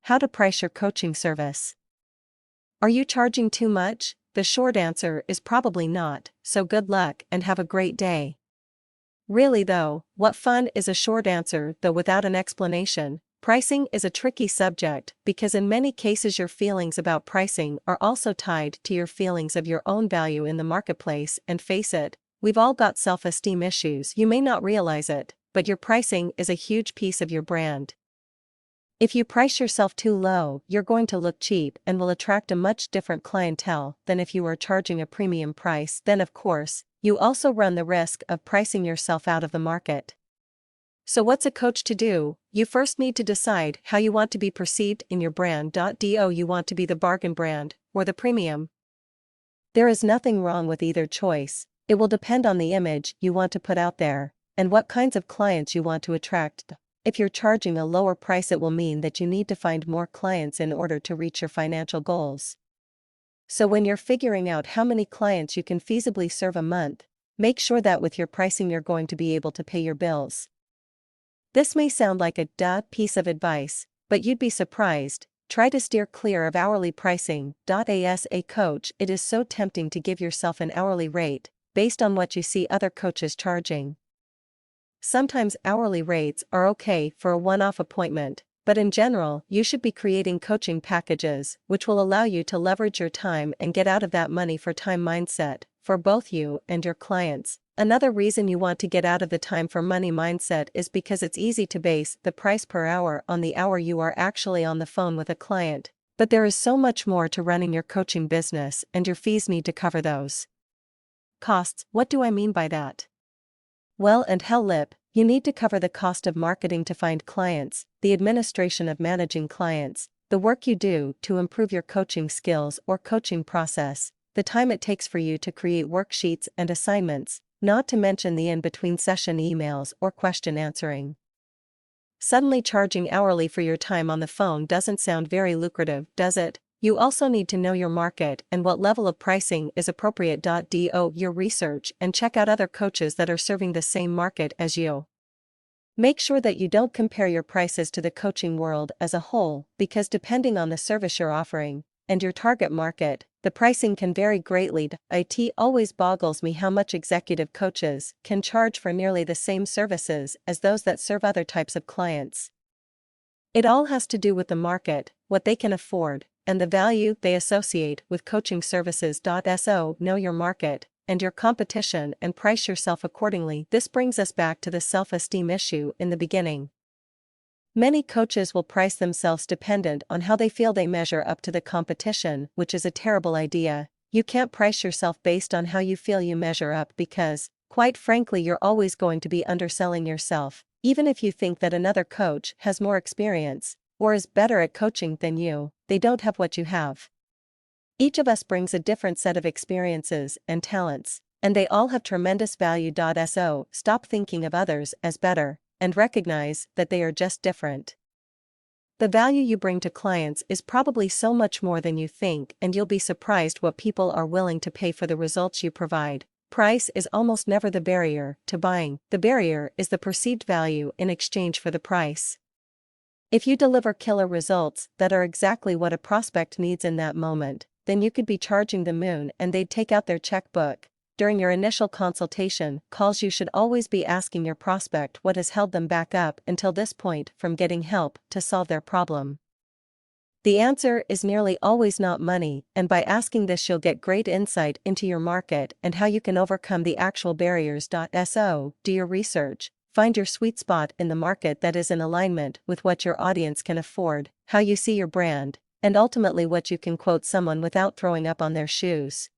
How to price your coaching service. Are you charging too much? The short answer is probably not, so good luck and have a great day. Really though, what fun is a short answer though without an explanation? Pricing is a tricky subject because in many cases your feelings about pricing are also tied to your feelings of your own value in the marketplace, and face it, we've all got self-esteem issues. You may not realize it, but your pricing is a huge piece of your brand. If you price yourself too low, you're going to look cheap and will attract a much different clientele than if you were charging a premium price. Then of course, you also run the risk of pricing yourself out of the market. So what's a coach to do? You first need to decide how you want to be perceived in your brand. Do you want to be the bargain brand or the premium? There is nothing wrong with either choice. It will depend on the image you want to put out there and what kinds of clients you want to attract. If you're charging a lower price, it will mean that you need to find more clients in order to reach your financial goals. So when you're figuring out how many clients you can feasibly serve a month, make sure that with your pricing you're going to be able to pay your bills. This may sound like a duh piece of advice, but you'd be surprised. Try to steer clear of hourly pricing. As a coach, it is so tempting to give yourself an hourly rate based on what you see other coaches charging. Sometimes hourly rates are okay for a one-off appointment, but in general, you should be creating coaching packages which will allow you to leverage your time and get out of that money for time mindset for both you and your clients. Another reason you want to get out of the time for money mindset is because it's easy to base the price per hour on the hour you are actually on the phone with a client, but there is so much more to running your coaching business, and your fees need to cover those costs. What do I mean by that? Well, and hell lip, you need to cover the cost of marketing to find clients, the administration of managing clients, the work you do to improve your coaching skills or coaching process, the time it takes for you to create worksheets and assignments, not to mention the in-between session emails or question answering. Suddenly charging hourly for your time on the phone doesn't sound very lucrative, does it? You also need to know your market and what level of pricing is appropriate. Do your research and check out other coaches that are serving the same market as you. Make sure that you don't compare your prices to the coaching world as a whole, because depending on the service you're offering and your target market, the pricing can vary greatly. It always boggles me how much executive coaches can charge for nearly the same services as those that serve other types of clients. It all has to do with the market, what they can afford, and the value they associate with coaching services. So know your market and your competition and price yourself accordingly. This brings us back to the self-esteem issue in the beginning. Many coaches will price themselves dependent on how they feel they measure up to the competition, which is a terrible idea. You can't price yourself based on how you feel you measure up because, quite frankly, you're always going to be underselling yourself, even if you think that another coach has more experience or is better at coaching than you. They don't have what you have. Each of us brings a different set of experiences and talents, and they all have tremendous value. So stop thinking of others as better and recognize that they are just different. The value you bring to clients is probably so much more than you think, and you'll be surprised what people are willing to pay for the results you provide. Price is almost never the barrier to buying. The barrier is the perceived value in exchange for the price. If you deliver killer results that are exactly what a prospect needs in that moment, then you could be charging the moon and they'd take out their checkbook. During your initial consultation calls, you should always be asking your prospect what has held them back up until this point from getting help to solve their problem. The answer is nearly always not money, and by asking this you'll get great insight into your market and how you can overcome the actual barriers. So do your research. Find your sweet spot in the market that is in alignment with what your audience can afford, how you see your brand, and ultimately what you can quote someone without throwing up on their shoes.